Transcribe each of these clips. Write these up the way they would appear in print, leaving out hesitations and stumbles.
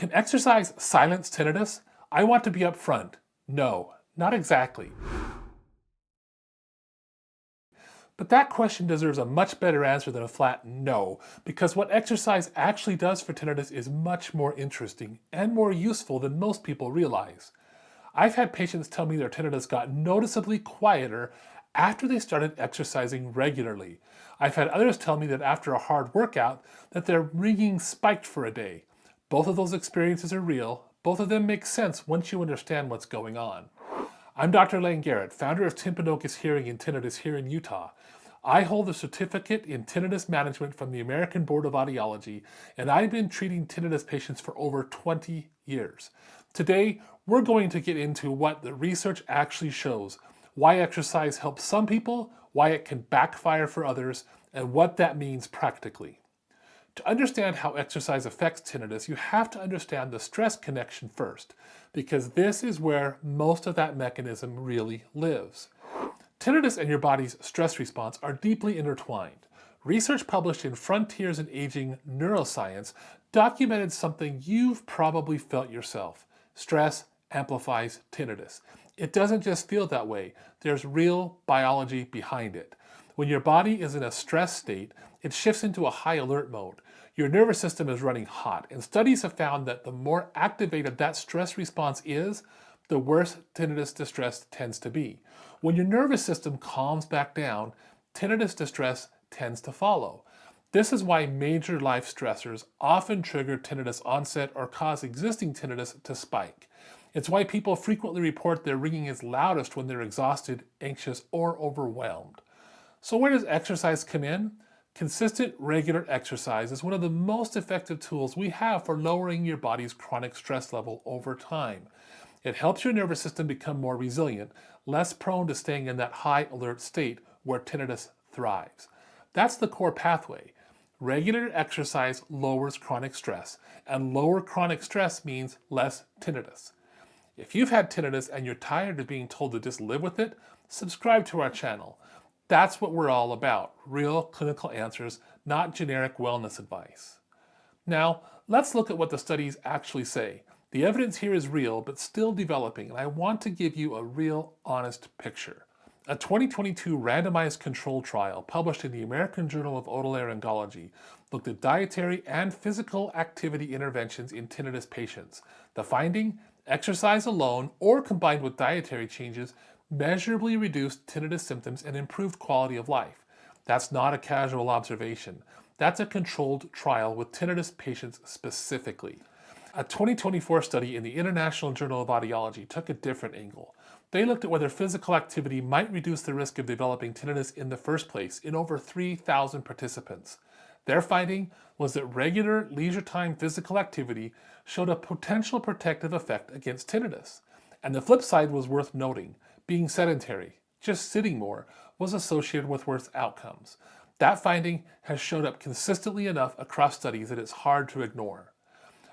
Can exercise silence tinnitus? I want to be upfront. No, not exactly. But that question deserves a much better answer than a flat no, because what exercise actually does for tinnitus is much more interesting and more useful than most people realize. I've had patients tell me their tinnitus got noticeably quieter after they started exercising regularly. I've had others tell me that after a hard workout that their ringing spiked for a day. Both of those experiences are real. Both of them make sense once you understand what's going on. I'm Dr. Lane Garrett, founder of Timpanogos Hearing and Tinnitus here in Utah. I hold a certificate in tinnitus management from the American Board of Audiology, and I've been treating tinnitus patients for over 20 years. Today, we're going to get into what the research actually shows, why exercise helps some people, why it can backfire for others, and what that means practically. To understand how exercise affects tinnitus, you have to understand the stress connection first, because this is where most of that mechanism really lives. Tinnitus and your body's stress response are deeply intertwined. Research published in Frontiers in Aging Neuroscience documented something you've probably felt yourself. Stress amplifies tinnitus. It doesn't just feel that way. There's real biology behind it. When your body is in a stress state, it shifts into a high alert mode. Your nervous system is running hot, and studies have found that the more activated that stress response is, the worse tinnitus distress tends to be. When your nervous system calms back down, tinnitus distress tends to follow. This is why major life stressors often trigger tinnitus onset or cause existing tinnitus to spike. It's why people frequently report their ringing is loudest when they're exhausted, anxious, or overwhelmed. So where does exercise come in? Consistent, regular exercise is one of the most effective tools we have for lowering your body's chronic stress level over time. It helps your nervous system become more resilient, less prone to staying in that high alert state where tinnitus thrives. That's the core pathway. Regular exercise lowers chronic stress, and lower chronic stress means less tinnitus. If you've had tinnitus and you're tired of being told to just live with it, subscribe to our channel. That's what we're all about, real clinical answers, not generic wellness advice. Now, let's look at what the studies actually say. The evidence here is real, but still developing, and I want to give you a real, honest picture. A 2022 randomized control trial published in the American Journal of Otolaryngology looked at dietary and physical activity interventions in tinnitus patients. The finding? Exercise alone or combined with dietary changes measurably reduced tinnitus symptoms and improved quality of life. That's not a casual observation. That's a controlled trial with tinnitus patients specifically. A 2024 study in the International Journal of Audiology took a different angle. They looked at whether physical activity might reduce the risk of developing tinnitus in the first place in over 3,000 participants. Their finding was that regular leisure time physical activity showed a potential protective effect against tinnitus. And the flip side was worth noting. Being sedentary, just sitting more, was associated with worse outcomes. That finding has showed up consistently enough across studies that it's hard to ignore.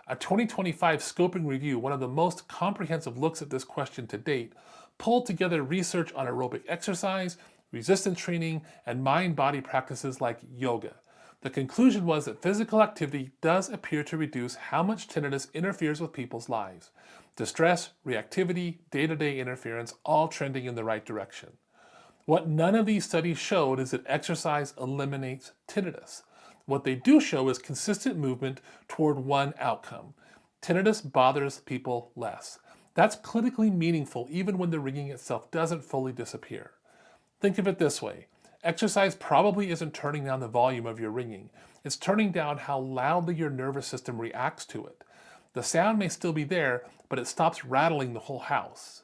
A 2025 scoping review, one of the most comprehensive looks at this question to date, pulled together research on aerobic exercise, resistance training, and mind-body practices like yoga. The conclusion was that physical activity does appear to reduce how much tinnitus interferes with people's lives. Distress, reactivity, day-to-day interference, all trending in the right direction. What none of these studies showed is that exercise eliminates tinnitus. What they do show is consistent movement toward one outcome. Tinnitus bothers people less. That's clinically meaningful even when the ringing itself doesn't fully disappear. Think of it this way. Exercise probably isn't turning down the volume of your ringing. It's turning down how loudly your nervous system reacts to it. The sound may still be there, but it stops rattling the whole house.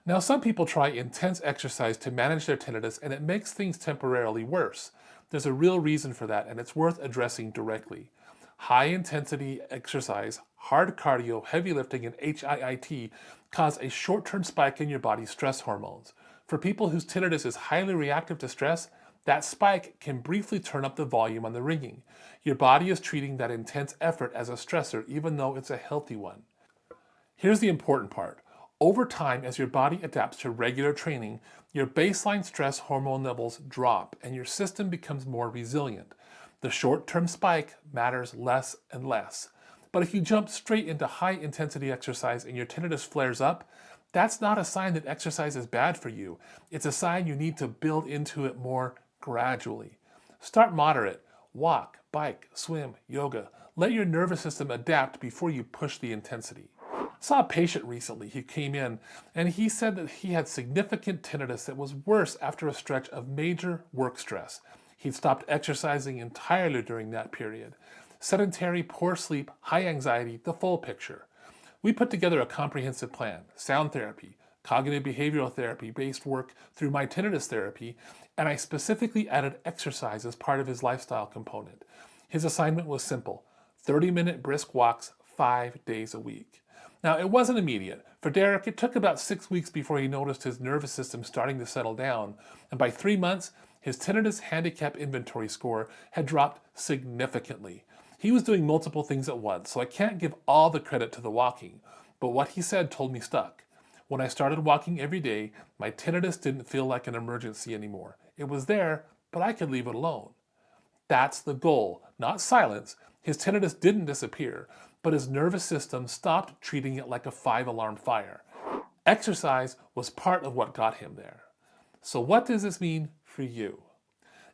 Now, some people try intense exercise to manage their tinnitus, and it makes things temporarily worse. There's a real reason for that, and it's worth addressing directly. High-intensity exercise, hard cardio, heavy lifting, and HIIT cause a short-term spike in your body's stress hormones. For people whose tinnitus is highly reactive to stress, that spike can briefly turn up the volume on the ringing. Your body is treating that intense effort as a stressor, even though it's a healthy one. Here's the important part. Over time, as your body adapts to regular training, your baseline stress hormone levels drop and your system becomes more resilient. The short-term spike matters less and less. But if you jump straight into high intensity exercise and your tinnitus flares up, that's not a sign that exercise is bad for you. It's a sign you need to build into it more gradually. Start moderate. Walk, bike, swim, yoga. Let your nervous system adapt before you push the intensity. I saw a patient recently who came in and he said that he had significant tinnitus that was worse after a stretch of major work stress. He'd stopped exercising entirely during that period. Sedentary, poor sleep, high anxiety, the full picture. We put together a comprehensive plan: sound therapy, cognitive behavioral therapy based work through my tinnitus therapy, and I specifically added exercise as part of his lifestyle component. His assignment was simple: 30-minute brisk walks 5 days a week. Now, it wasn't immediate. For Derek, it took about 6 weeks before he noticed his nervous system starting to settle down, and by 3 months, his tinnitus handicap inventory score had dropped significantly. He was doing multiple things at once, so I can't give all the credit to the walking, but what he said told me stuck. When I started walking every day, my tinnitus didn't feel like an emergency anymore. It was there, but I could leave it alone. That's the goal, not silence. His tinnitus didn't disappear, but his nervous system stopped treating it like a 5-alarm fire. Exercise was part of what got him there. So what does this mean for you?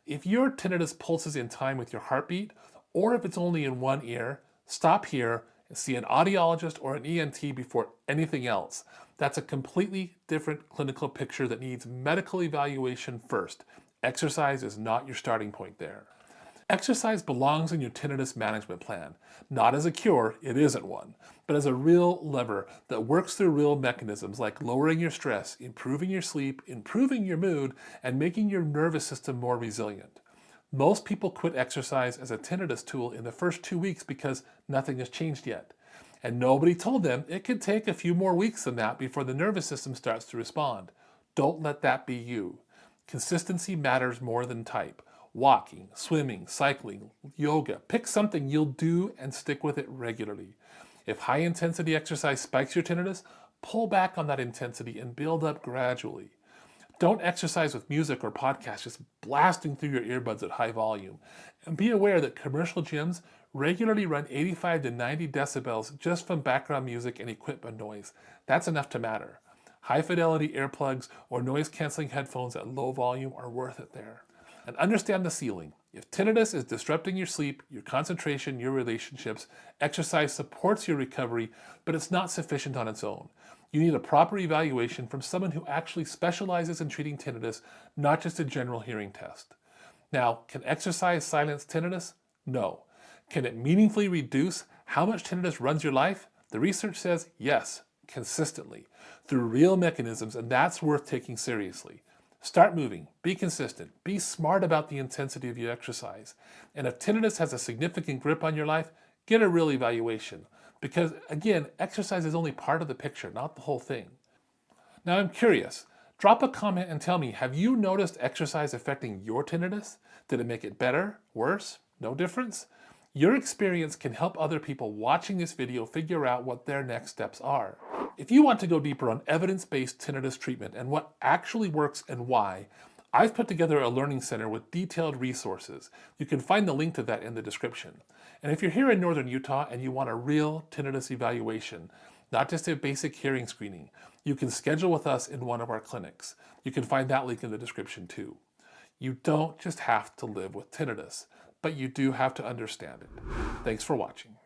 If your tinnitus pulses in time with your heartbeat, or if it's only in one ear, stop here and see an audiologist or an ENT before anything else. That's a completely different clinical picture that needs medical evaluation first. Exercise is not your starting point there. Exercise belongs in your tinnitus management plan, not as a cure, it isn't one, but as a real lever that works through real mechanisms like lowering your stress, improving your sleep, improving your mood, and making your nervous system more resilient. Most people quit exercise as a tinnitus tool in the first 2 weeks because nothing has changed yet. And nobody told them it could take a few more weeks than that before the nervous system starts to respond. Don't let that be you. Consistency matters more than type. Walking, swimming, cycling, yoga. Pick something you'll do and stick with it regularly. If high intensity exercise spikes your tinnitus, pull back on that intensity and build up gradually. Don't exercise with music or podcasts just blasting through your earbuds at high volume. And be aware that commercial gyms regularly run 85 to 90 decibels just from background music and equipment noise. That's enough to matter. High fidelity earplugs or noise canceling headphones at low volume are worth it there. And understand the ceiling. If tinnitus is disrupting your sleep, your concentration, your relationships, exercise supports your recovery, but it's not sufficient on its own. You need a proper evaluation from someone who actually specializes in treating tinnitus, not just a general hearing test. Now, can exercise silence tinnitus? No. Can it meaningfully reduce how much tinnitus runs your life? The research says yes, consistently, through real mechanisms, and that's worth taking seriously. Start moving, be consistent, be smart about the intensity of your exercise. And if tinnitus has a significant grip on your life, get a real evaluation. Because again, exercise is only part of the picture, not the whole thing. Now I'm curious, drop a comment and tell me, have you noticed exercise affecting your tinnitus? Did it make it better, worse, no difference? Your experience can help other people watching this video figure out what their next steps are. If you want to go deeper on evidence-based tinnitus treatment and what actually works and why, I've put together a learning center with detailed resources. You can find the link to that in the description. And if you're here in northern Utah and you want a real tinnitus evaluation, not just a basic hearing screening, you can schedule with us in one of our clinics. You can find that link in the description too. You don't just have to live with tinnitus, but you do have to understand it. Thanks for watching.